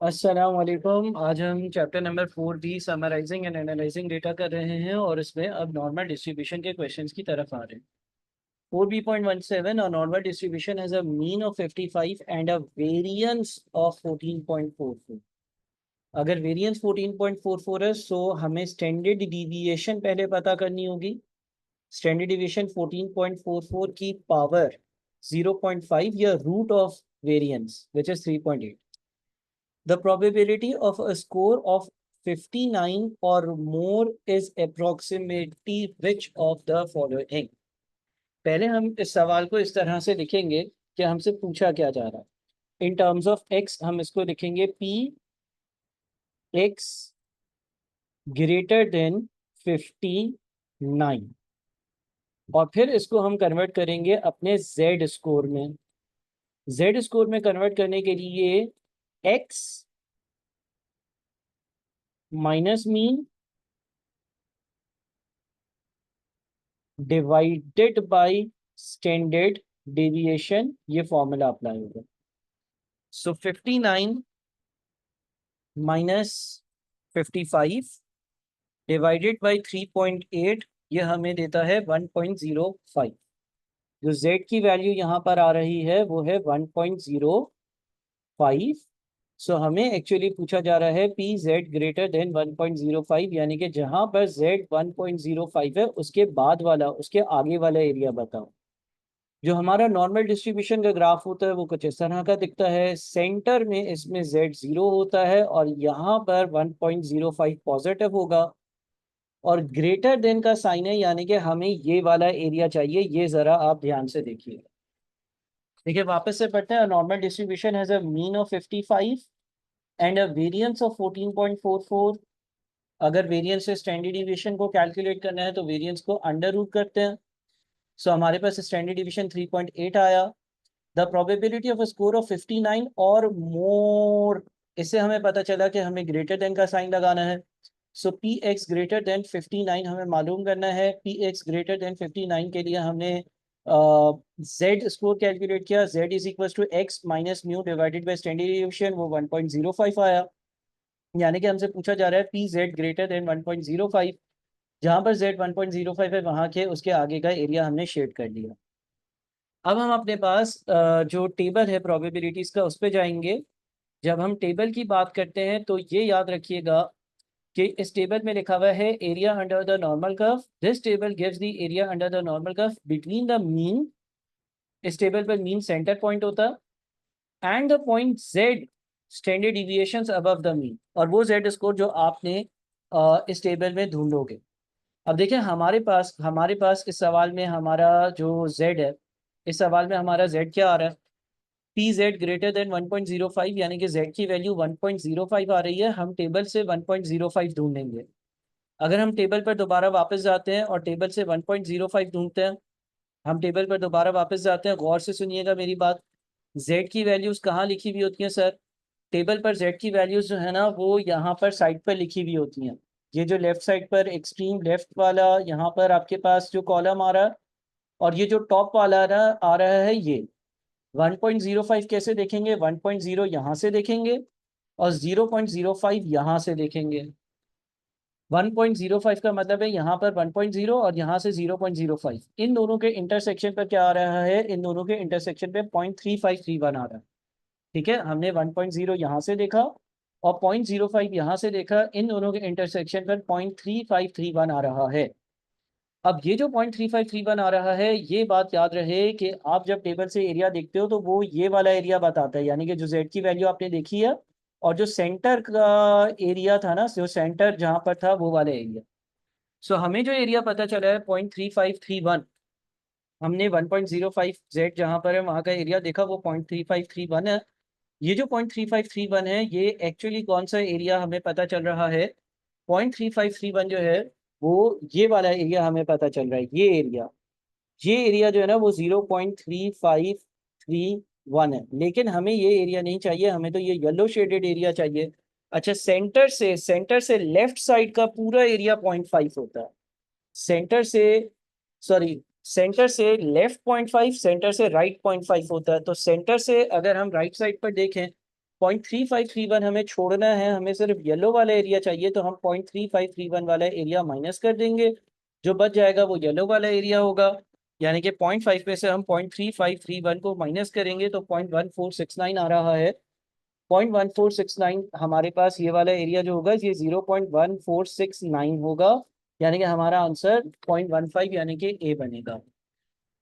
अस्सलाम वालेकुम। आज हम chapter number 4 D summarising and analysing data कर रहे हैं और इसमें अब नॉर्मल डिस्ट्रीब्यूशन के क्वेश्चंस की तरफ आ रहे हैं। 4b.17 और normal distribution has a mean of 55 and a variance of 14.44। अगर वेरिएंस 14.44 है सो हमें स्टैंडर्ड डिविएशन पहले पता करनी होगी। स्टैंडर्ड डिविएशन 14.44 की पावर 0.5 या root of variance which is 3.8। The probability of a score of 59 or more is approximately which of the following? पहले हम इस सवाल को इस तरह से लिखेंगे कि हमसे पूछा क्या जा रहा है। इन टर्म्स ऑफ एक्स हम इसको लिखेंगे पी एक्स ग्रेटर देन 59 और फिर इसको हम कन्वर्ट करेंगे अपने जेड स्कोर में। जेड स्कोर में कन्वर्ट करने के लिए x minus mean divided by standard deviation, ये फॉर्मूला अप्लाई होगा। सो 59 माइनस 55 डिवाइडेड बाय 3.8, ये हमें देता है 1.05। जो z की वैल्यू यहाँ पर आ रही है वो है 1.05। सो हमें एक्चुअली पूछा जा रहा है पी जेड ग्रेटर देन 1.05, यानी कि जहाँ पर z 1.05 है उसके बाद वाला, उसके आगे वाला एरिया बताओ। जो हमारा नॉर्मल डिस्ट्रीब्यूशन का ग्राफ होता है वो कुछ इस तरह का दिखता है। सेंटर में इसमें z 0 होता है और यहाँ पर 1.05 पॉजिटिव होगा और ग्रेटर देन का साइन है, यानी कि हमें ये वाला एरिया चाहिए। ये जरा आप ध्यान से देखिए। देखिए वापस से पढ़ते हैं। Normal distribution has a mean of 55 and a variance of 14.44। अगर वेरिएंस से स्टैंडर्ड डिविएशन को कैलकुलेट करना है तो वेरिएंस को अंडर रूट करते हैं। सो हमारे पास स्टैंडर्ड डिविएशन 3.8 आया। The probability of a score of 59 और मोर, इससे हमें पता चला कि हमें ग्रेटर देन का साइन लगाना है। सो पी एक्स ग्रेटर देन 59 हमें मालूम करना है। पी एक्स ग्रेटर देन 59 के लिए हमने जेड स्कोर कैलकुलेट किया। Z is equal to X minus mu divided by standard deviation, वो 1.05 आया। यानी कि हमसे पूछा जा रहा है पी जेड ग्रेटर देन 1.05। जहां पर जेड 1.05 है वहां के उसके आगे का एरिया हमने शेड कर लिया। अब हम अपने पास जो टेबल है प्रोबेबिलिटीज का उस पे जाएंगे। जब हम टेबल की बात करते हैं तो ये याद रखिएगा कि इस टेबल में लिखा हुआ है area under the normal curve. This table gives the area under the normal curve between the mean. इस टेबल पर मीन सेंटर पॉइंट होता है and the point Z standard deviations above the mean, और वो जेड स्कोर जो आपने इस table में ढूंढोगे। अब देखिए हमारे पास इस सवाल में हमारा जो जेड है, इस सवाल में हमारा जेड क्या आ रहा है? पी जेड ग्रेटर देन 1.05, यानी कि जेड की वैल्यू 1.05 आ रही है। हम टेबल से 1.05 ढूंढेंगे। अगर हम टेबल पर दोबारा वापस जाते हैं और टेबल से 1.05 ढूंढते हैं, हम टेबल पर दोबारा वापस जाते हैं, गौर से सुनिएगा मेरी बात। जेड की वैल्यूज कहाँ लिखी हुई होती हैं सर? टेबल पर जेड की वैल्यूज जो है ना वो यहाँ पर साइड पर लिखी हुई होती हैं। ये जो लेफ्ट साइड पर एक्सट्रीम लेफ्ट वाला यहाँ पर आपके पास जो कॉलम आ रहा है और ये जो टॉप वाला आ रहा है, ये 1.05 कैसे देखेंगे? 1.0 यहाँ से देखेंगे और 0.05 यहाँ से देखेंगे। 1.05 का मतलब है यहाँ पर 1.0 और यहाँ से 0.05। इन दोनों के इंटरसेक्शन पर क्या आ रहा है? इन दोनों के इंटरसेक्शन पे 0.3531 आ रहा है। ठीक है, हमने 1.0 यहाँ से देखा और 0.05 यहाँ से देखा। इन दोनों के इंटरसेक्शन पर 0.3531 आ रहा है। अब ये जो 0.3531 आ रहा है, ये बात याद रहे कि आप जब टेबल से एरिया देखते हो तो वो ये वाला एरिया बताता है, यानी कि जो जेड की वैल्यू आपने देखी है और जो सेंटर का एरिया था ना, जो सेंटर जहां पर था वो वाला एरिया। सो हमें जो एरिया पता चला है 0.3531, हमने 1.05 जेड जहां पर है वहां का एरिया देखा, वो 0.3531 है। ये जो 0.3531 है ये एक्चुअली कौन सा एरिया हमें पता चल रहा है? 0.3531 जो है वो ये वाला एरिया हमें पता चल रहा है। ये एरिया जो है ना वो 0.3531 है, लेकिन हमें ये एरिया नहीं चाहिए, हमें तो ये येलो शेडेड एरिया चाहिए। अच्छा, सेंटर से लेफ्ट साइड का पूरा एरिया 0.5 होता है। सेंटर से सॉरी सेंटर से लेफ्ट 0.5, सेंटर से राइट 0.5 होता है। तो सेंटर से अगर हम राइट साइड पर देखें 0.3531 हमें छोड़ना है, हमें सिर्फ येलो वाला एरिया चाहिए, तो हम 0.3531 वाला एरिया माइनस कर देंगे, जो बच जाएगा वो येलो वाला एरिया होगा। यानी कि 0.5 में से हम 0.3531 को माइनस करेंगे तो 0.1469 आ रहा है। 0.1469 हमारे पास ये वाला एरिया जो होगा ये 0.1469 होगा, यानी कि हमारा आंसर 0.15 यानी कि ए बनेगा।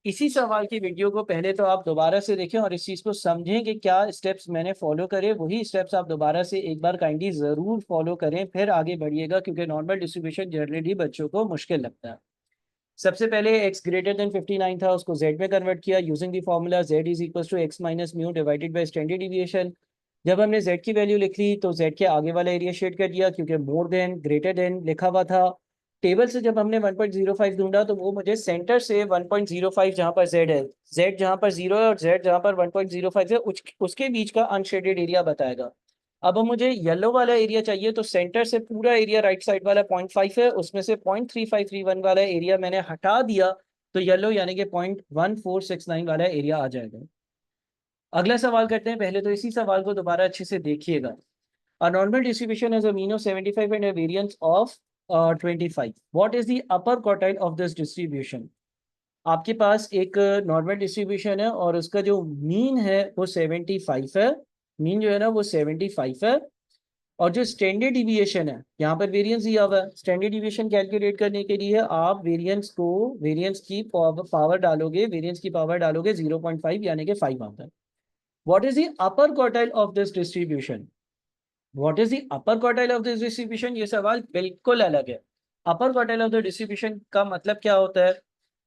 इसी सवाल की वीडियो को पहले तो आप दोबारा से देखें और इस चीज़ को समझें कि क्या स्टेप्स मैंने फॉलो करे, वही स्टेप्स आप दोबारा से एक बार काइंडली ज़रूर फॉलो करें, फिर आगे बढ़िएगा, क्योंकि नॉर्मल डिस्ट्रीब्यूशन जनरली बच्चों को मुश्किल लगता है। सबसे पहले x ग्रेटर देन 59 था, उसको z में कन्वर्ट किया using the formula z is equal to x minus mu divided by standard deviation. जब हमने z की वैल्यू लिख ली तो z के आगे वाला एरिया शेड कर दिया, क्योंकि मोर देन ग्रेटर देन लिखा हुआ था। टेबल से जब हमने 1.05 ढूंढा तो वो मुझे सेंटर से 1.05 जहाँ पर z है, z जहाँ पर 0 है और z जहाँ पर 1.05 है, उसके बीच का अनशेडेड एरिया बताएगा। अब मुझे येलो वाला एरिया चाहिए, तो सेंटर से पूरा एरिया राइट साइड वाला 0.5 है, उसमें से 0.3531 वाला एरिया मैंने हटा दिया, तो येलो यानी कि 0.1469 वाला एरिया आ जाएगा। अगला सवाल करते हैं, पहले तो इसी सवाल को दोबारा अच्छे से देखिएगा। A normal distribution has a mean of 75 and a variance of 25. What is the upper quartile of this distribution? आपके पास एक नॉर्मल डिस्ट्रीब्यूशन है और उसका जो मीन है वो 75 है, मीन जो है ना वो 75 है, और जो स्टैंडर्ड डिविएशन है, यहाँ पर वेरिएंस दिया हुआ है। स्टैंडर्ड डिविएशन कैलकुलेट करने के लिए आप वेरिएंस की पावर डालोगे, वेरिएंस की पावर डालोगे 0.5 यानी कि 5 आता है। What is the upper quartile of this distribution? What is the upper quartile of this distribution, ये सवाल बिल्कुल अलग है। अपर क्वार्टाइल ऑफ द डिस्ट्रीब्यूशन का मतलब क्या होता है?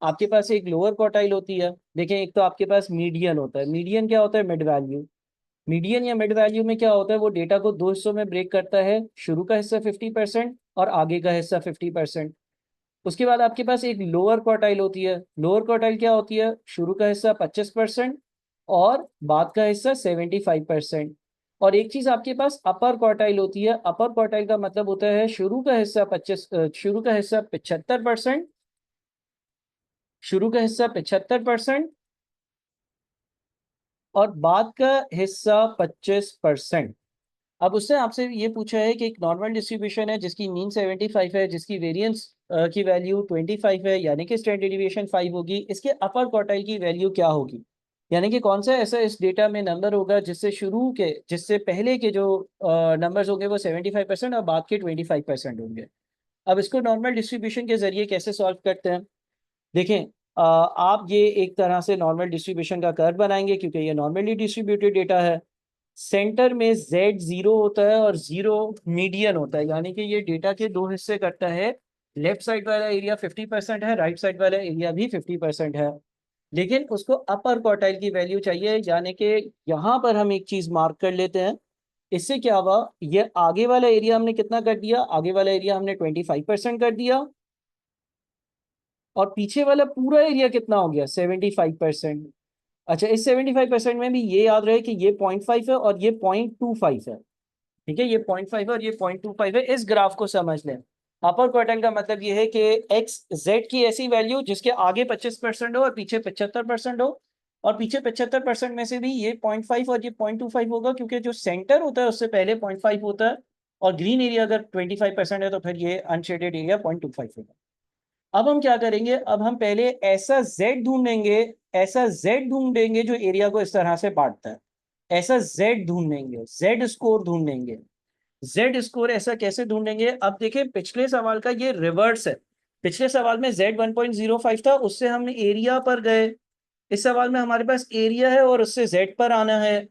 आपके पास एक लोअर क्वार्टाइल होती है, देखें, एक तो आपके पास मीडियन होता है। मीडियन क्या होता है? Mid value. मीडियन या मिड वैल्यू में क्या होता है? वो डेटा को दो हिस्सों में ब्रेक करता है, शुरू का हिस्सा 50% और आगे का हिस्सा 50%। उसके बाद आपके पास एक लोअर क्वार्टाइल होती है। लोअर क्वार्टाइल क्या होती है? शुरू का हिस्सा 25% और बाद का हिस्सा 75%। और एक चीज आपके पास अपर क्वार्टाइल होती है। अपर क्वार्टाइल का मतलब होता है शुरू का हिस्सा 75%, शुरू का हिस्सा 75% और बाद का हिस्सा 25%। अब उसने आपसे ये पूछा है कि एक नॉर्मल डिस्ट्रीब्यूशन है जिसकी मीन 75 है, जिसकी वेरिएंस की वैल्यू 25 है, यानी कि स्टैंडर्ड डिविएशन 5 होगी। इसके अपर क्वार्टाइल की वैल्यू क्या होगी? यानी कि कौन सा ऐसा इस डेटा में नंबर होगा जिससे पहले के जो नंबर्स होंगे वो 75% और बाद के 25% होंगे। अब इसको नॉर्मल डिस्ट्रीब्यूशन के जरिए कैसे सॉल्व करते हैं? देखें, आप ये एक तरह से नॉर्मल डिस्ट्रीब्यूशन का कर्व बनाएंगे, क्योंकि ये नॉर्मली डिस्ट्रीब्यूटेड डेटा है। सेंटर में z 0 होता है और 0 मीडियन होता है, यानी कि ये डेटा के दो हिस्से करता है। लेफ्ट साइड वाला एरिया 50% है, राइट साइड वाला एरिया भी 50% है, लेकिन उसको अपर क्वार्टाइल की वैल्यू चाहिए। यानी कि यहाँ पर हम एक चीज मार्क कर लेते हैं। इससे क्या हुआ? ये आगे वाला एरिया हमने कितना कर दिया? आगे वाला एरिया हमने 25% कर दिया, और पीछे वाला पूरा एरिया कितना हो गया? 75%। अच्छा, इस 75% में भी ये याद रहे कि ये 0.5 है और ये 0.25 है। ठीक है, ये 0.5 है और ये 0.25 है। इस ग्राफ को समझ लें। अपर क्वार्टाइल का मतलब ये है कि एक्स जेड की ऐसी वैल्यू जिसके आगे 25% हो और पीछे 75% हो, और पीछे 75% में से भी ये 0.5 और ये 0.25 होगा, क्योंकि जो सेंटर होता है उससे पहले 0.5 होता है, और ग्रीन एरिया अगर 25% है तो फिर ये अनशेडेड एरिया 0.25 होगा। अब हम क्या करेंगे? अब हम पहले ऐसा z ढूंढेंगे, ऐसा z ढूंढेंगे जो एरिया को इस तरह से बांटता है। ऐसा z ढूंढेंगे, z स्कोर ढूंढेंगे। z स्कोर ऐसा कैसे ढूंढेंगे? अब देखिए, पिछले सवाल का ये रिवर्स है। पिछले सवाल में z 1.05 था, उससे हमने एरिया पर गए। इस सवाल में हमारे पास एरिया है और उससे z पर आना है।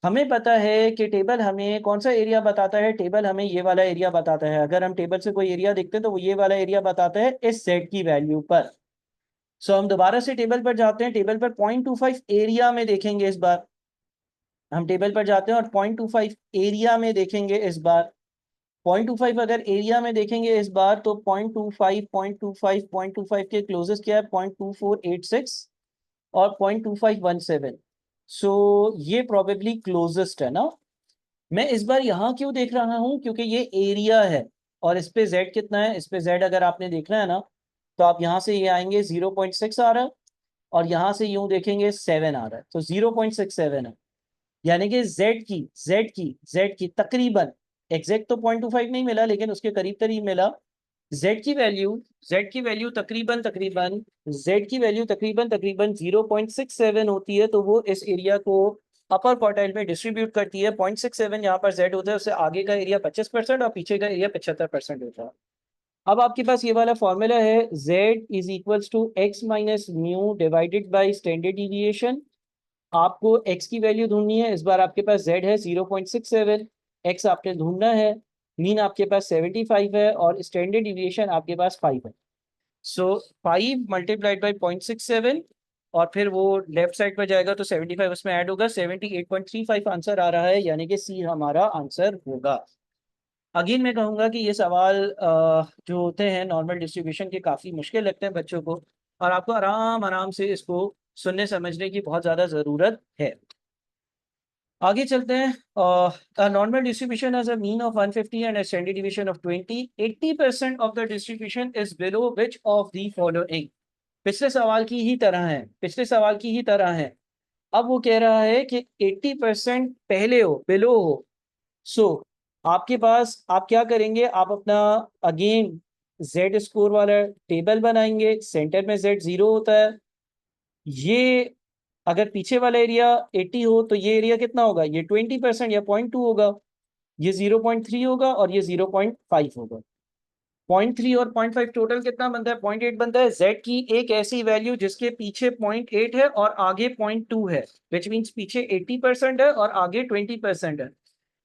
हमें पता है कि टेबल हमें कौन सा एरिया बताता है। टेबल हमें ये वाला एरिया बताता है। अगर हम टेबल से कोई एरिया देखते हैं तो वो ये वाला एरिया बताता है इस सेट की वैल्यू पर। सो हम दोबारा से टेबल पर जाते हैं। टेबल पर 0.25 एरिया में देखेंगे इस बार। हम टेबल पर जाते हैं और 0.25 एरिया में देखेंगे इस बार। 0.25 अगर एरिया में देखेंगे इस बार तो 0.25 के क्लोजेस्ट क्या है? 0.2486 और 0.2517। सो ये प्रोबेबली क्लोजेस्ट है ना। मैं इस बार यहाँ क्यों देख रहा हूँ? क्योंकि ये एरिया है और इस पे z कितना है? इस पे z अगर आपने देखना है ना, तो आप यहाँ से ये आएंगे 0.6 आ रहा है, और यहाँ से यूं देखेंगे 7 आ रहा है, तो 0.67 है। यानी कि z की तकरीबन, एग्जैक्ट तो 0.25 नहीं मिला लेकिन उसके करीब करीब मिला। z की वैल्यू तकरीबन 0.67 होती है, तो वो इस एरिया को अपर क्वार्टाइल में डिस्ट्रीब्यूट करती है। 0.67 यहाँ पर z होता है, उससे आगे का एरिया 25% और पीछे का एरिया 75% होता है। अब आपके पास ये वाला फॉर्मूला है, z is equals to x minus mu divided by standard deviation. आपको x की वैल्यू ढूंढनी है, इस बार आपके पास z है 0.67, x आपने ढूंढना है, मीन आपके पास 75 है और स्टैंडर्ड डिविएशन आपके पास 5 है। सो 5 मल्टीप्लाइड बाई 0.67 और फिर वो लेफ्ट साइड पर जाएगा तो 75 उसमें ऐड होगा, 78.35 आंसर आ रहा है, यानी कि सी हमारा आंसर होगा। अगेन मैं कहूँगा कि ये सवाल जो होते हैं नॉर्मल डिस्ट्रीब्यूशन के, काफ़ी मुश्किल लगते हैं बच्चों को, और आपको आराम आराम से इसको सुनने समझने की बहुत ज़्यादा ज़रूरत है। आगे चलते हैं। Normal distribution has a mean of 150 and a standard deviation of 20. 80% of the distribution is below which of the following? पिछले सवाल की ही तरह है। अब वो कह रहा है कि 80% पहले हो, बिलो हो। सो आपके पास आप क्या करेंगे, आप अपना अगेन जेड स्कोर वाला टेबल बनाएंगे, सेंटर में जेड 0 होता है। ये अगर पीछे वाला एरिया 80 हो तो ये एरिया कितना होगा, ये 20% या 0.2 होगा, ये 0.3 होगा और ये 0.5 होगा। 0.3 और 0.5 टोटल कितना बनता है, 0.8 बनता है। z की एक ऐसी वैल्यू जिसके पीछे 0.8 है और आगे 0.2 है, विच मीन्स पीछे 80% है और आगे 20% है।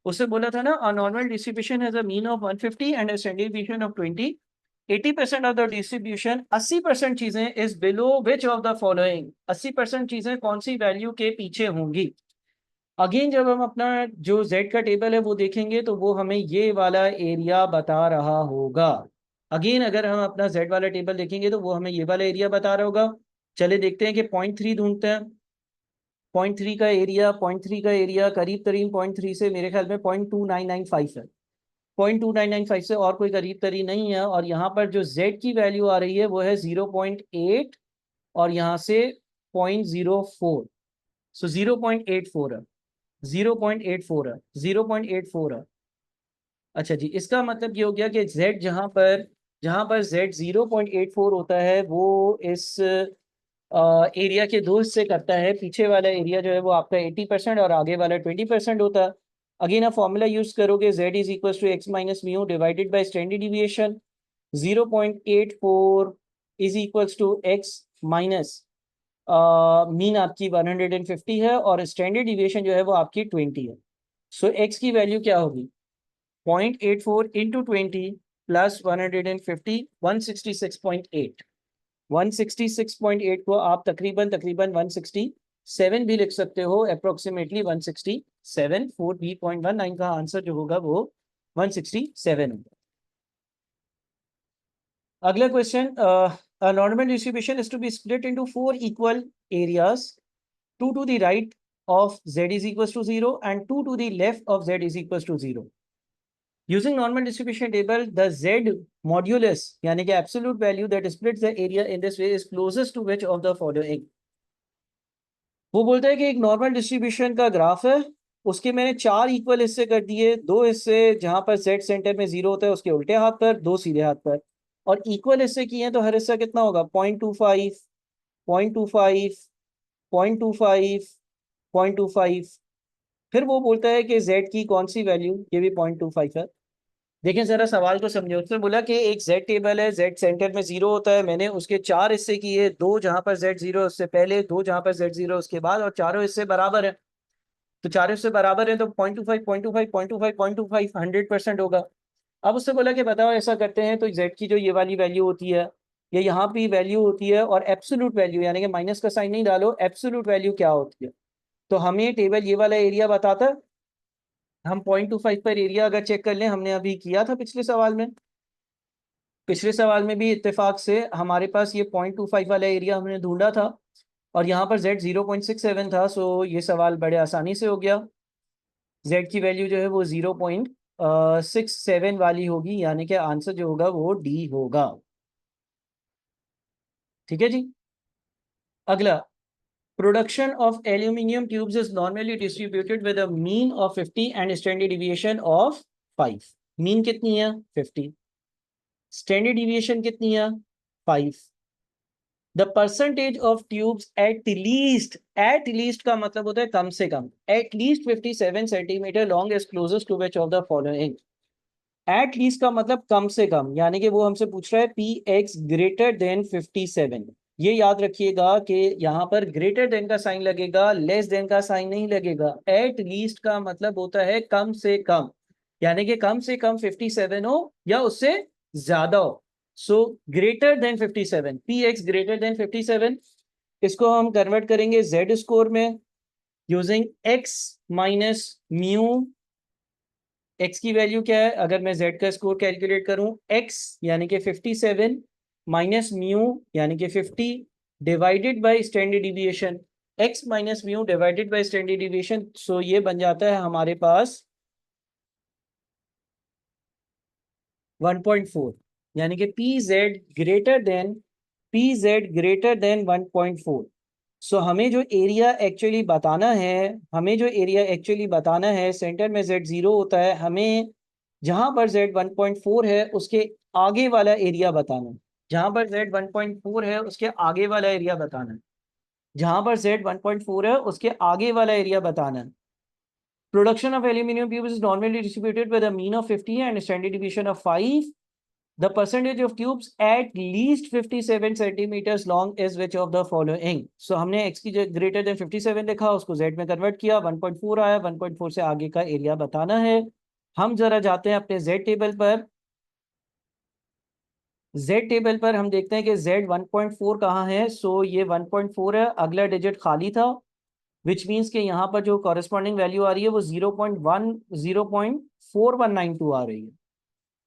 उससे बोला था ना, a normal distribution has a mean of 150 and a standard deviation of 20. 80% of the distribution, 80% चीजें is below which of the following? 80% चीजें कौन सी वैल्यू के पीछे होंगी। अगेन जब हम अपना जो z का टेबल है वो देखेंगे तो वो हमें ये वाला एरिया बता रहा होगा। अगेन अगर हम अपना z वाला टेबल देखेंगे तो वो हमें ये वाला एरिया बता रहा होगा। चले देखते हैं कि 0.3 ढूंढते हैं। 0.3 का एरिया करीब करीब 0.3 से मेरे ख्याल में 0.2995 है। 0.2995 से और कोई करीब करीब नहीं है, और यहाँ पर जो z की वैल्यू आ रही है वो है 0.8 और यहाँ से 0.04। सो 0.84 है, 0.84 है। अच्छा जी, इसका मतलब ये हो गया कि z जहाँ पर z 0.84 होता है वो इस एरिया के दो हिस्से करता है। पीछे वाला एरिया जो है वो आपका 80% और आगे वाला 20% होता है। अगेन आप फॉर्मूला यूज करोगे, z is equal to X minus mu divided by standard deviation. 0.84 is equal to X minus mean आपकी 150 है और स्टैंडर्ड डिविएशन जो है वो आपकी 20 है। सो x की वैल्यू क्या होगी, 0.84 इंटू 20 प्लस 150, 166.8। 166.8 को आप तकरीबन तकरीबन 167 भी लिख सकते हो, अप्रोक्सीमेटली 167। 4B.19 का आंसर जो होगा वो 167 होगा। अगला question, normal distribution is to be split into 4 equal areas, 2 to the right of z is equals to 0 and 2 to the left of z is equals to 0. Using normal distribution table, the z modulus यानी कि absolute value that splits the area in this way is closest to which of the following? वो बोलता है कि एक normal distribution का graph है, उसके मैंने 4 इक्वल हिस्से कर दिए, 2 हिस्से जहां पर z सेंटर में 0 होता है उसके उल्टे हाथ पर, 2 सीधे हाथ पर, और इक्वल हिस्से किए हैं तो हर हिस्सा कितना होगा, 0.25, 0.25, 0.25, 0.25। फिर वो बोलता है कि z की कौन सी वैल्यू, ये भी 0.25 है। देखें जरा सवाल को समझो, उसने बोला कि एक z टेबल है, z सेंटर में 0 होता है, मैंने उसके 4 हिस्से किए, 2 जहां पर z 0 है उससे पहले, 2 जहां पर z 0 उसके बाद, और चारों हिस्से बराबर है। तो चारों हिस्से बराबर है तो 0.25, 0.25, 0.25, 0.25 100% होगा। अब उससे बोला कि बताओ ऐसा करते हैं तो z की जो ये वाली वैल्यू होती है, ये यहाँ भी वैल्यू होती है, और एब्सोल्यूट वैल्यू यानी कि माइनस का साइन नहीं डालो, एब्सोल्यूट वैल्यू क्या होती है। तो हमें टेबल ये वाला एरिया बताता है। हम 0.25 पर एरिया अगर चेक कर लें, हमने अभी किया था पिछले सवाल में, पिछले सवाल में भी इत्तेफाक से हमारे पास ये 0.25 वाला एरिया हमने ढूंढा था, और यहाँ पर z 0.67 था। सो ये सवाल बड़े आसानी से हो गया। z की वैल्यू जो है वो 0.67 वाली होगी, यानी कि आंसर जो होगा वो डी होगा। ठीक है जी। अगला, Production of aluminium tubes is normally distributed with a mean of 50 and standard deviation of 5. Mean कितनी है 50, standard deviation कितनी है 5. The percentage of tubes at least का मतलब होता है कम से कम, at least 57 centimeter long is closest to which of the following. At least का मतलब कम से कम, यानी कि वो हमसे पूछ रहा है px greater than 57. ये याद रखिएगा कि यहाँ पर ग्रेटर देन का साइन लगेगा, लेस देन का साइन नहीं लगेगा. एट लीस्ट का मतलब होता है कम से कम, यानी कि कम से कम 57 हो या उससे ज्यादा हो. So greater than 57, px greater than 57. इसको हम कन्वर्ट करेंगे z स्कोर में using x minus mu. x की वैल्यू क्या है, अगर मैं z का स्कोर कैलकुलेट करूं, x यानी कि 57 माइनस म्यू यानी कि 50 divided by standard deviation, x minus mu divided by standard deviation. So ये बन जाता है हमारे पास 1.4, यानी कि pz ग्रेटर देन 1.4. सो हमें जो एरिया एक्चुअली बताना है, सेंटर में z0 होता है, हमें जहां पर z 1.4 है उसके आगे वाला एरिया बताना है. जहां पर z 1.4 है उसके आगे वाला एरिया बताना है. जहां पर z 1.4 है उसके आगे वाला एरिया बताना है. Production of aluminum tubes is normally distributed with a mean of 50 and standard deviation of 5. The percentage of tubes at least 57 centimeters long is which of the following? So हमने x की greater than 57 लिखा, उसको z में convert किया, 1.4 आया, 1.4 से आगे का एरिया बताना है. हम जरा जाते हैं अपने z टेबल पर. z टेबल पर हम देखते हैं कि z 1.4 कहाँ है. सो ये 1.4 है, अगला डिजिट खाली था, विच मीन्स के यहाँ पर जो कॉरेस्पॉन्डिंग वैल्यू आ रही है वो 0.4192 आ रही है.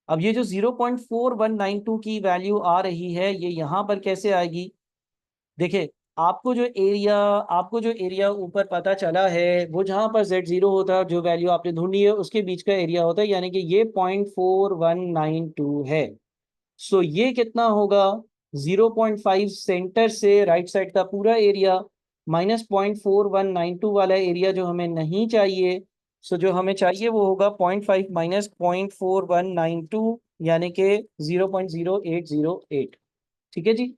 अब ये जो 0.4192 की वैल्यू आ रही है ये यहाँ पर कैसे आएगी. देखिए, आपको जो एरिया ऊपर पता चला है वो जहाँ पर z0 होता है, जो वैल्यू आपने ढूंढी है उसके बीच का एरिया होता है, यानी कि ये 0.4192 है. सो ये कितना होगा, 0.5 सेंटर से राइट साइड का पूरा एरिया माइनस 0.4192 वाला एरिया जो हमें नहीं चाहिए. सो जो हमें चाहिए वो होगा 0.5 माइनस 0.4192, यानी कि 0.0808. ठीक है जी.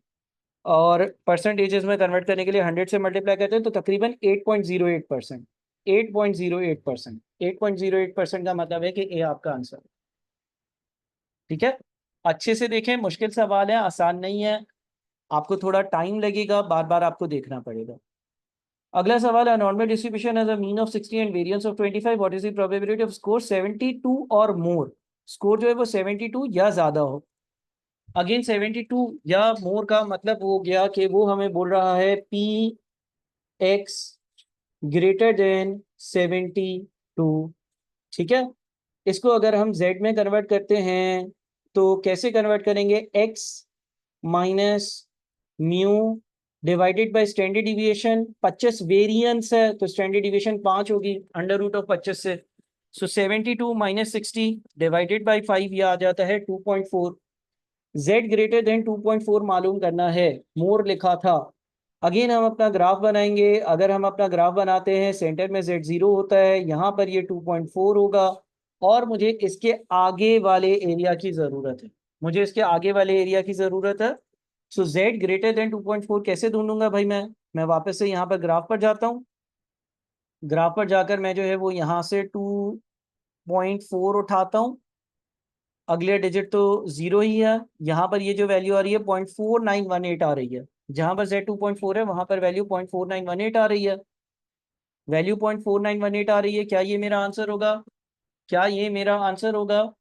और परसेंटेजेस में कन्वर्ट करने के लिए 100 से मल्टीप्लाई करते हैं तो तकरीबन 8.08%. 8.08%, 8.08% का मतलब है कि ए आपका आंसर. ठीक है, अच्छे से देखें, मुश्किल सवाल है, आसान नहीं है, आपको थोड़ा टाइम लगेगा, बार बार आपको देखना पड़ेगा. अगला सवाल है, normal distribution as a mean of 60 and variance of 25, what is the probability of score 72 और मोर. स्कोर जो है वो 72 या ज्यादा हो. अगेन 72 या मोर का मतलब हो गया कि वो हमें बोल रहा है पी एक्स ग्रेटर देन 72. ठीक है, इसको अगर हम z में कन्वर्ट करते हैं तो कैसे कन्वर्ट करेंगे, x minus mu divided by standard deviation. 25 variance है तो स्टैंडर्ड डिविएशन 5 होगी अंडर रूट ऑफ 25 से. सो 72 माइनस 60 डिवाइडेड बाय 5, ये आ जाता है 2.4. z ग्रेटर देन 2.4 मालूम करना है, मोर लिखा था. अगेन हम अपना ग्राफ बनाएंगे. अगर हम अपना ग्राफ बनाते हैं, सेंटर में z0 होता है, यहाँ पर ये 2.4 होगा, और मुझे इसके आगे वाले एरिया की ज़रूरत है. सो z ग्रेटर देन 2.4 कैसे ढूंढूंगा भाई. मैं वापस से यहाँ पर ग्राफ पर जाता हूँ. ग्राफ पर जाकर मैं जो है वो यहाँ से 2.4 उठाता हूँ. अगले डिजिट तो जीरो ही है, यहाँ पर ये जो वैल्यू आ रही है 0.4918 आ रही है. जहाँ पर z 2.4 है वहाँ पर वैल्यू 0.4918 आ रही है. वैल्यू 0.4918 आ रही है. क्या ये मेरा आंसर होगा.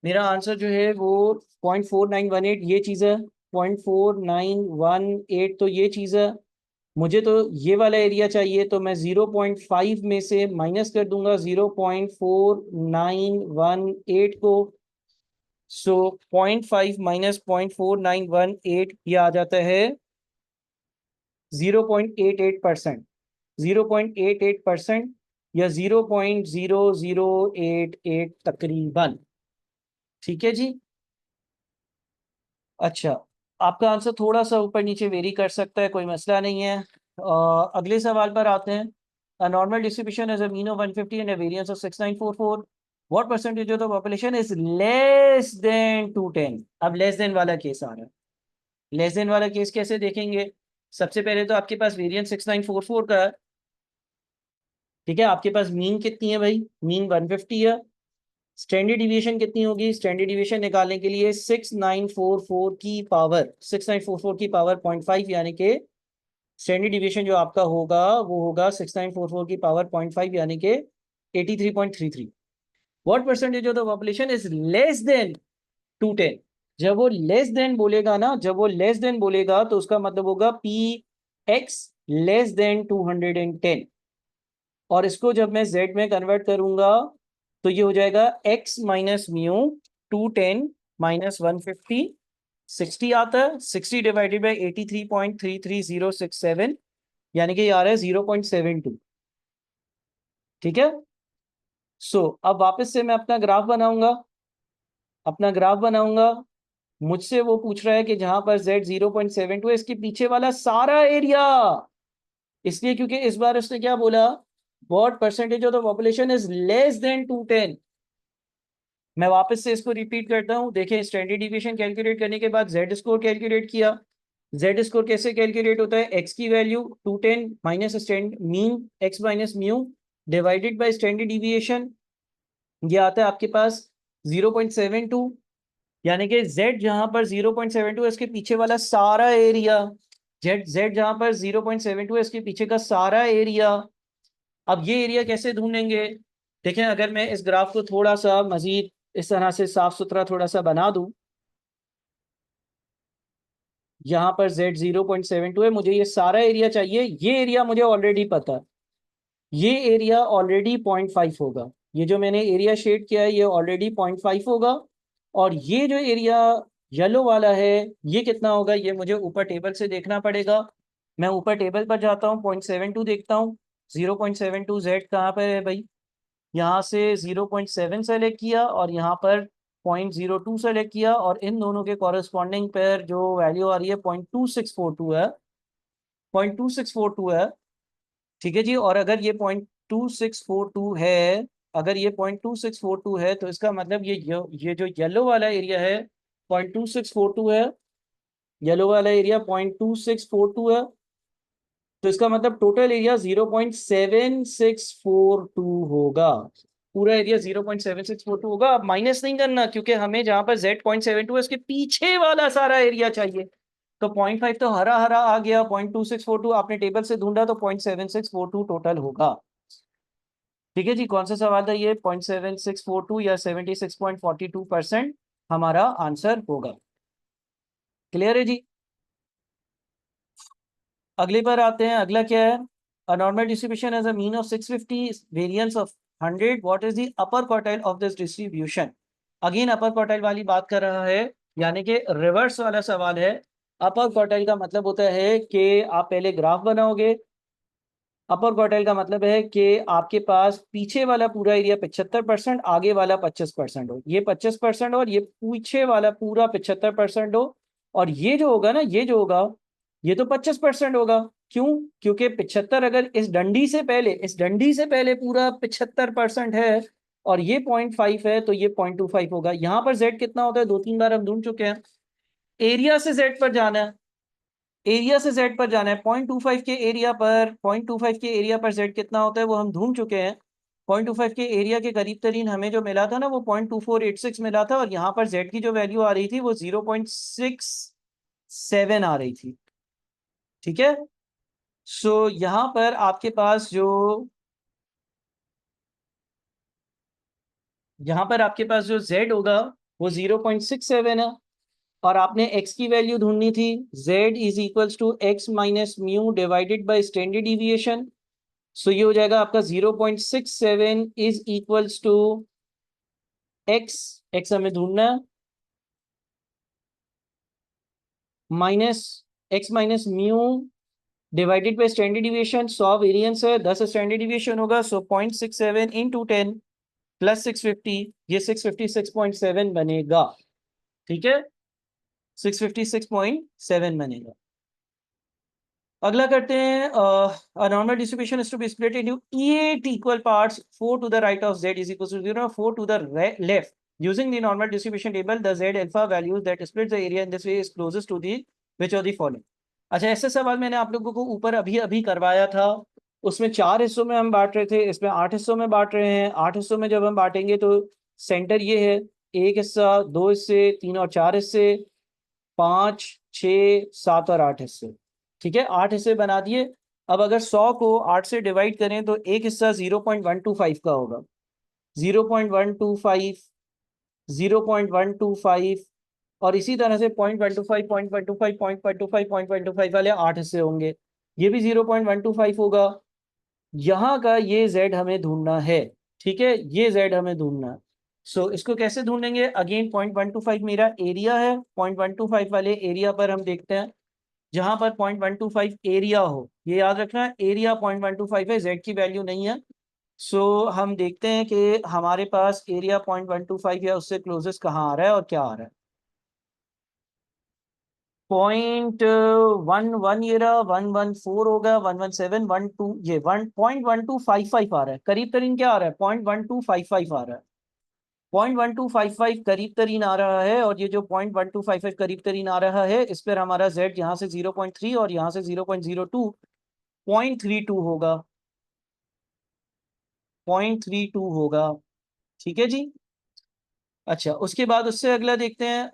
मेरा आंसर जो है वो 0.4918 ये चीज़ है, 0.4918 तो ये चीज़ है. मुझे तो ये वाला एरिया चाहिए, तो मैं 0.5 में से माइनस कर दूंगा 0.4918 को. सो 0.5 माइनस 0.4918 ये आ जाता है 0.88%. 0.88% या 0.0088 तकरीबन. ठीक है जी. अच्छा, आपका आंसर थोड़ा सा ऊपर नीचे वेरी कर सकता है, कोई मसला नहीं है. अगले सवाल पर आते हैं। A normal distribution has a mean of 150 and a variance of 6944. What percentage of the population is less than 210? अब लेस देन वाला केस आ रहा है। लेस देन वाला केस कैसे देखेंगे? सबसे पहले तो आपके पास वेरिएंस 6944 का है। ठीक है, आपके पास मीन कितनी है भाई? मीन 150 है। स्टैंडर्ड डिविएशन कितनी होगी? स्टैंडर्ड डिविएशन निकालने के लिए 6944 की पावर 0.5, यानी कि स्टैंडर्ड डिविएशन जो आपका होगा वो होगा 6944 की पावर 0.5, यानी कि 83.33। What percentage of the population is less than 210? जब वो लेस देन बोलेगा ना, जब वो लेस देन बोलेगा तो उसका मतलब होगा पी एक्स लेस देन 210। और इसको जब मैं जेड में कन्वर्ट करूंगा तो ये हो जाएगा एक्स माइनस म्यू 210 माइनस 150, 60 आता है। 60 डिवाइडेड बाई 83.33067, यानी कि ये आ रहा है 0.72। ठीक है। अब वापस से मैं अपना ग्राफ बनाऊंगा। मुझसे वो पूछ रहा है कि जहां पर z 0.72 है, इसके पीछे वाला सारा एरिया। इसलिए क्योंकि इस बार उसने क्या बोला? What percentage of the population is less than 210। मैं वापस से इसको रिपीट करता हूं। देखें, स्टैंडर्ड डिविएशन कैलकुलेट करने के बाद जेड स्कोर कैलकुलेट किया। जेड स्कोर कैसे कैलकुलेट होता है? एक्स की value 210 minus stand mean x minus mu divided by standard deviation, ये आता है आपके पास 0.72। यानी कि z जहां पर 0.72 है इसके पीछे वाला सारा एरिया, z जहां पर 0.72 है इसके पीछे का सारा एरिया। अब ये एरिया कैसे ढूंढेंगे? देखें, अगर मैं इस ग्राफ को थोड़ा सा मजीद इस तरह से साफ सुथरा थोड़ा सा बना दूं, यहाँ पर z 0.72 है, मुझे ये सारा एरिया चाहिए। ये एरिया मुझे ऑलरेडी पता है, ये एरिया ऑलरेडी 0.5 होगा। ये जो मैंने एरिया शेड किया है ये ऑलरेडी 0.5 होगा। और ये जो एरिया येलो वाला है ये कितना होगा? ये मुझे ऊपर टेबल से देखना पड़ेगा। मैं ऊपर टेबल पर जाता हूँ, 0.72 देखता हूँ। 0.72 जेड कहाँ पर है भाई? यहाँ से 0.7 सेलेक्ट किया और यहाँ पर 0.02 सेलेक्ट किया, और इन दोनों के कॉरेस्पॉन्डिंग पर जो वैल्यू आ रही है 0.2642 है। 0.2642 है। ठीक है जी। और अगर ये 0.2642 है, अगर ये 0.2642 है तो इसका मतलब ये जो येलो वाला एरिया है 0.2642 है। येलो वाला एरिया 0.2642 है। तो इसका मतलब टोटल एरिया 0.7642 होगा। पूरा एरिया 0.7642 होगा। अब माइनस नहीं करना, क्योंकि हमें जहां पर z 0.72 है उसके पीछे वाला सारा एरिया चाहिए। तो 0.5 तो हरा हरा आ गया, 0.2642 आपने टेबल से ढूंढा तो 0.7642 टोटल होगा। ठीक है जी। कौन सा सवाल था ये? 0.7642 या 76.42% हमारा आंसर होगा। क्लियर है जी। अगले पर आते हैं। अगला क्या है? A normal distribution as a mean of 650 variance of 100, what is the upper quartile of this distribution? Again upper quartile वाली बात कर रहा है, यानी कि रिवर्स वाला सवाल है। अपर क्वार्टाइल का मतलब होता है कि आप पहले ग्राफ बनाओगे। अपर क्वार्टाइल का मतलब है कि आपके पास पीछे वाला पूरा एरिया 75%, आगे वाला 25% हो। ये 25% और ये पीछे वाला पूरा 75% हो। और ये जो होगा ना, ये जो होगा ये तो 25% होगा। क्यों? क्योंकि 75 अगर इस डंडी से पहले पूरा 75% है और ये 0.5 है तो ये 0.25 होगा। यहाँ पर जेड कितना होता है? 2-3 बार हम ढूंढ चुके हैं। एरिया से जेड पर जाना है, एरिया से जेड पर जाना है। 0.25 के एरिया पर, 0.25 के एरिया पर जेड कितना होता है वो हम ढूंढ चुके हैं। 0.25 के एरिया के करीब तरीन हमें जो मिला था ना वो 0.2486 मिला था, और यहाँ पर जेड की जो वैल्यू आ रही थी वो 0.67 आ रही थी। ठीक है। यहाँ पर आपके पास जो z होगा वो 0.67 है। और आपने x की वैल्यू ढूंढनी थी। z is equals to X minus mu divided by standard deviation. ये हो जाएगा आपका 0.67 is equals to X, X हमें ढूंढना है, minus X minus mu divided by standard deviation. 100 variance है, 10 स्टैंडर्ड डिविएशन होगा। 0.67 इंटू 10 प्लस 650, ये 656.7 बनेगा। ठीक है, 656.7 बनेगा। अगला करते हैं, normal distribution is to be split into 8 equal parts, 4 to the right of z is equal to 0, 4 to the left. Using the normal distribution table, the z alpha values that split the area in this way is closest to the which of the following. अच्छा, ऐसा सवाल मैंने आप लोगों को ऊपर अभी अभी करवाया था. उसमें 4 हिस्सों में हम बांट रहे थे, इसमें 8 हिस्सों में बांट रहे हैं. 8 हिस्सों में जब हम बांटेंगे तो सेंटर ये है, एक हिस्सा, दो हिस्से, तीन और चार हिस्से, 5, 6, 7 और 8 हिस्से. ठीक है, 8 हिस्से बना दिए. अब अगर 100 को 8 से डिवाइड करें तो एक हिस्सा 0.125 का होगा. 0.125, 0.125 और इसी तरह से 0.125, 0.125, 0.125, 0.125 वाले 8 हिस्से होंगे. ये भी 0.125 होगा. यहाँ का ये z हमें ढूंढना है. ठीक है, ये z हमें ढूंढना है. सो इसको कैसे ढूंढेंगे? अगेन 0.125 मेरा एरिया है. 0.125 वाले एरिया पर हम देखते हैं, जहां पर 0.125 एरिया हो, ये याद रखना, एरिया 0.125 है, z की वैल्यू नहीं है. सो हम देखते हैं कि हमारे पास एरिया 0.125 या उससे क्लोजेस्ट कहाँ आ रहा है और क्या आ रहा है. 0.11 ये रहा, 114 होगा, 117, 12, ये 1.1255 आ रहा है. करीब तरीन क्या आ रहा है? 0.1255 आ रहा है. 0.1255 करीब तरीन आ रहा है. और ये जो 0.1255 करीब तरीन आ रहा है, इस पर हमारा z यहाँ से 0.3 और यहाँ से 0.02, 0.32 होगा. 0.32 होगा. ठीक है जी. अच्छा, उसके बाद उससे अगला देखते हैं,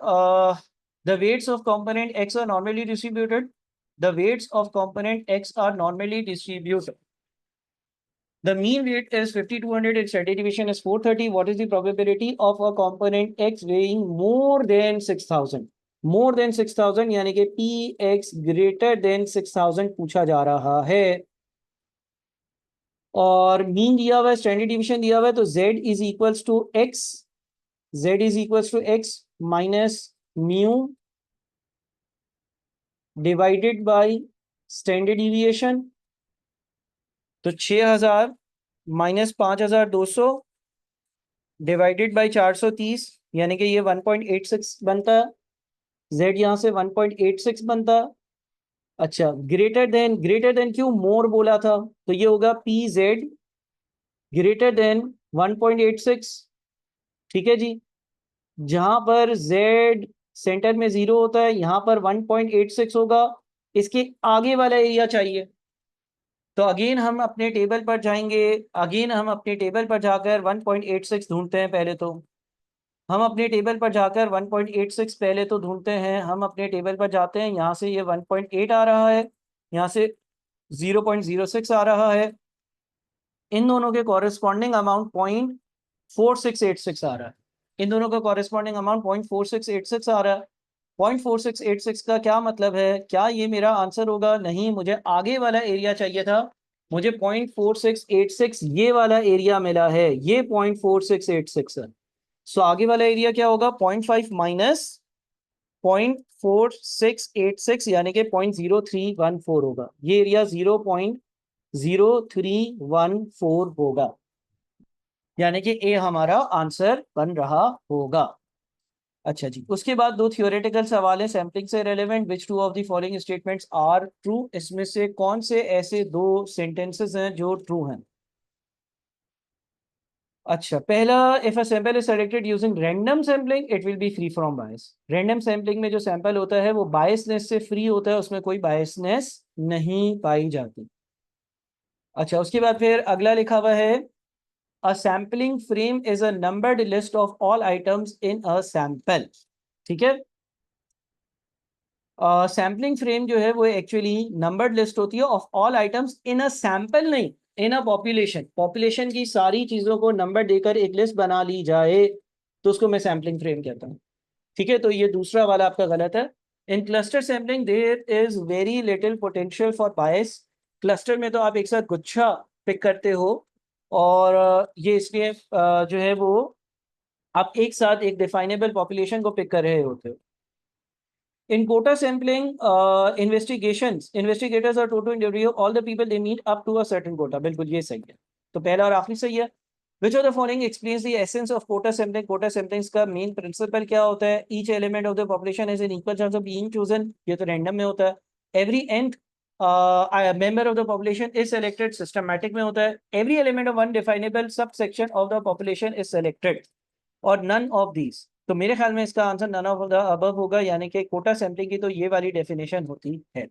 the weights of component x are normally distributed. The weights of component x are normally distributed. The mean weight is 5200 and standard deviation is 430. What is the probability of a component x weighing more than 6000? More than 6000 यानी कि px greater than 6000 पूछा जा रहा है. और mean दिया हुआ है, स्टैंडर्ड डिवीजन दिया हुआ है, तो z is equals to x, z is equals to x minus mu divided by standard deviation. तो 6000 माइनस 5200 डिवाइडेड बाय 430, यानी कि ये 1.86 बनता है. z यहाँ से 1.86 बनता है. अच्छा, ग्रेटर देन क्यों मोर बोला था, तो ये होगा पी जेड ग्रेटर देन 1.86. ठीक है जी. जहां पर z सेंटर में 0 होता है, यहां पर 1.86 होगा. इसके आगे वाला एरिया चाहिए, तो अगेन हम अपने टेबल पर जाएंगे. अगेन हम अपने टेबल पर जाकर 1.86 ढूंढते हैं. पहले तो हम अपने टेबल पर जाकर 1.86 पहले तो ढूंढते हैं. हम अपने टेबल पर जाते हैं, यहाँ से ये 1.8 आ रहा है, यहाँ से 0.06 आ रहा है. इन दोनों के कॉरेस्पॉन्डिंग अमाउंट 0.4686 आ रहा है. इन दोनों का कॉरेस्पॉन्डिंग अमाउंट 0.4686 आ रहा है. 0.4686 का क्या मतलब है? क्या ये मेरा आंसर होगा? नहीं, मुझे आगे वाला एरिया चाहिए था. मुझे 0.4686 ये वाला एरिया मिला है, ये 0.4686 है. सो आगे वाला एरिया क्या होगा? 0.5 माइनस 0.4686 यानी कि 0.0314 होगा. ये एरिया 0.0314 होगा, यानी कि ए हमारा आंसर बन रहा होगा. अच्छा जी, उसके बाद दो थियोरेटिकल सवाल है सैम्पलिंग से relevant. Which two of the following statements are true? इसमें से कौन से ऐसे दो सेंटेंसेस हैं जो ट्रू हैं? अच्छा, पहला, if a sample is selected using random sampling it will be free from bias. Random sampling में जो सैंपल होता है वो बायसनेस से फ्री होता है, उसमें कोई बायसनेस नहीं पाई जाती. अच्छा, उसके बाद फिर अगला लिखा हुआ है, a sampling frame is a numbered list of all items in a sample. ठीक है, सैम्पलिंग फ्रेम जो है वो एक्चुअली नंबर्ड लिस्ट होती है of all items in a sample, नहीं इन अ पॉपुलेशन. पॉपुलेशन की सारी चीजों को नंबर देकर एक लिस्ट बना ली जाए तो उसको मैं सैम्पलिंग फ्रेम कहता हूँ. ठीक है, तो ये दूसरा वाला आपका गलत है. In cluster sampling there is very little potential for bias. Cluster में तो आप एक साथ गुच्छा पिक करते हो, और ये इसलिए जो है वो आप एक साथ एक डिफाइनेबल पॉपुलेशन को पिक कर रहे होते हो. In quota sampling investigators are told to interview all the people they meet up to a certain quota. बिल्कुल ये सही है. तो पहला और आखिरी सही है. Which of the following explains the essence of quota sampling? quota sampling का मेन प्रिंसिपल क्या होता है? Each element of the population has an equal chance of being chosen. ये तो रैंडम में होता है. Every nth member of the population is selected, systematic में होता है। Every element of one definable subsection of the population is selected और none of these. तो मेरे ख्याल में इसका answer none of the above होगा, यानी कि कोटा सैंपलिंग की तो ये वाली डेफिनेशन होती है।